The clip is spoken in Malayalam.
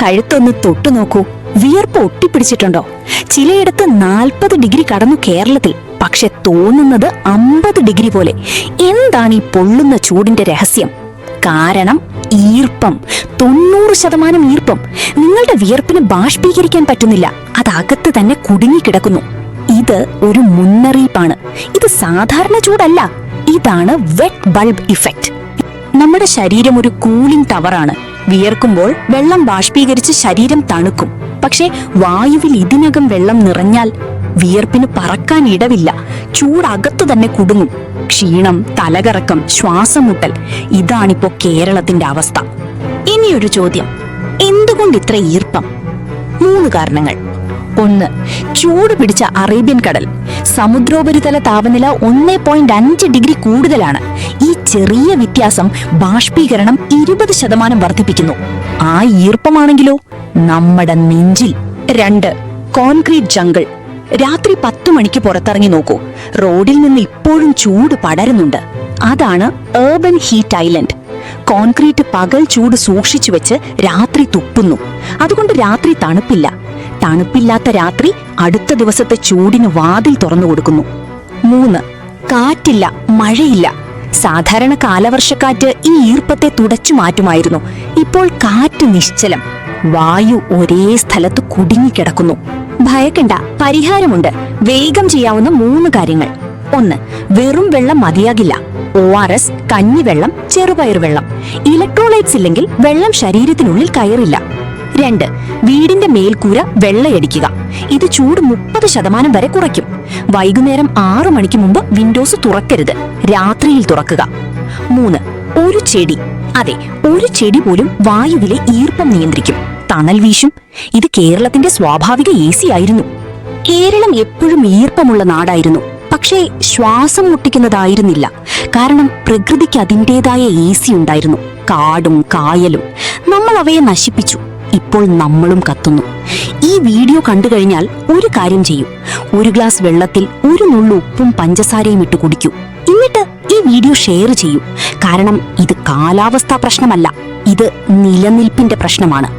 കഴുത്തൊന്ന് തൊട്ടു നോക്കൂ. വിയർപ്പ് ഒട്ടിപ്പിടിച്ചിട്ടുണ്ടോ? ചിലയിടത്ത് 40 ഡിഗ്രി കടന്നു കേരളത്തിൽ. പക്ഷെ തോന്നുന്നത് 50 ഡിഗ്രി പോലെ. എന്താണ് ഈ പൊള്ളുന്ന ചൂടിന്റെ രഹസ്യം? കാരണം ഈർപ്പം. 90% ഈർപ്പം. നിങ്ങളുടെ വിയർപ്പിന് ബാഷ്പീകരിക്കാൻ പറ്റുന്നില്ല. അതകത്ത് തന്നെ കുടുങ്ങിക്കിടക്കുന്നു. ഇത് ഒരു മുന്നറിയിപ്പാണ്. ഇത് സാധാരണ ചൂടല്ല. ഇതാണ് വെറ്റ് ബൾബ് ഇഫക്റ്റ്. നമ്മുടെ ശരീരം ഒരു കൂളിംഗ് ടവറാണ്. വിയർക്കുമ്പോൾ വെള്ളം ബാഷ്പീകരിച്ച് ശരീരം തണുക്കും. പക്ഷേ വായുവിൽ ഇതിനകം വെള്ളം നിറഞ്ഞാൽ വിയർപ്പിന് പറക്കാൻ ഇടവില്ല. ചൂടകത്തു തന്നെ കുടുങ്ങും. ക്ഷീണം, തലകറക്കം, ശ്വാസം മുട്ടൽ. ഇതാണിപ്പോ കേരളത്തിന്റെ അവസ്ഥ. ഇനിയൊരു ചോദ്യം, എന്തുകൊണ്ട് ഇത്ര ഈർപ്പം? 3 കാരണങ്ങൾ. 1. ചൂട് പിടിച്ച അറേബ്യൻ കടൽ. സമുദ്രോപരിതല താപനില 1.5 ഡിഗ്രി കൂടുതലാണ്. ഈ ചെറിയ വ്യത്യാസം ബാഷ്പീകരണം 20% വർദ്ധിപ്പിക്കുന്നു. ആ ഈർപ്പമാണെങ്കിലോ നമ്മുടെ നെഞ്ചിൽ. 2. Concrete jungle. രാത്രി 10 മണിക്ക് പുറത്തിറങ്ങി നോക്കൂ. റോഡിൽ നിന്ന് ഇപ്പോഴും ചൂട് പടരുന്നുണ്ട്. അതാണ് ഏർബൻ ഹീറ്റ് ഐലൻഡ്. കോൺക്രീറ്റ് പകൽ ചൂട് സൂക്ഷിച്ചു വെച്ച് രാത്രി തുപ്പുന്നു. അതുകൊണ്ട് രാത്രി തണുപ്പില്ല. തണുപ്പില്ലാത്ത രാത്രി അടുത്ത ദിവസത്തെ ചൂടിന് വാതിൽ തുറന്നു കൊടുക്കുന്നു. 3. കാറ്റില്ല, മഴയില്ല. സാധാരണ കാലവർഷക്കാറ്റ് ഈ ഈർപ്പത്തെ തുടച്ചു മാറ്റുമായിരുന്നു. ഇപ്പോൾ കാറ്റ് നിശ്ചലം. വായു ഒരേ സ്ഥലത്ത് കുടുങ്ങിക്കിടക്കുന്നു. ഭയക്കണ്ട, പരിഹാരമുണ്ട്. വേഗം ചെയ്യാവുന്ന 3 കാര്യങ്ങൾ. 1. വെറും വെള്ളം മതിയാകില്ല. ORS, കഞ്ഞിവെള്ളം, ചെറുപയർ വെള്ളം. ഇലക്ട്രോലൈറ്റ്സ് ഇല്ലെങ്കിൽ വെള്ളം ശരീരത്തിനുള്ളിൽ കയറില്ല. 2. വീടിന്റെ മേൽക്കൂര വെള്ളയടിക്കുക. ഇത് ചൂട് 30% വരെ കുറയ്ക്കും. വൈകുന്നേരം 6 മണിക്ക് മുമ്പ് വിൻഡോസ് തുറക്കരുത്. രാത്രിയിൽ തുറക്കുക. 3. ഒരു ചെടി. അതെ, ഒരു ചെടി പോലും വായുവിലെ ഈർപ്പം നിയന്ത്രിക്കും. തണൽ വീശും. ഇത് കേരളത്തിന്റെ സ്വാഭാവിക AC ആയിരുന്നു. കേരളം എപ്പോഴും ഈർപ്പമുള്ള നാടായിരുന്നു. പക്ഷേ ശ്വാസം മുട്ടിക്കുന്നതായിരുന്നില്ല. കാരണം പ്രകൃതിക്ക് അതിൻ്റെതായ AC ഉണ്ടായിരുന്നു. കാടും കായലും. നമ്മൾ അവയെ നശിപ്പിച്ചു. ഇപ്പോൾ നമ്മളും കത്തുന്നു. ഈ വീഡിയോ കണ്ടു കഴിഞ്ഞാൽ ഒരു കാര്യം ചെയ്യൂ. ഒരു ഗ്ലാസ് വെള്ളത്തിൽ ഒരു നുള്ളു ഉപ്പും പഞ്ചസാരയും ഇട്ട് കുടിക്കൂ. എന്നിട്ട് ഈ വീഡിയോ ഷെയർ ചെയ്യൂ. കാരണം ഇത് കാലാവസ്ഥാ പ്രശ്നമല്ല, ഇത് നിലനിൽപ്പിന്റെ പ്രശ്നമാണ്.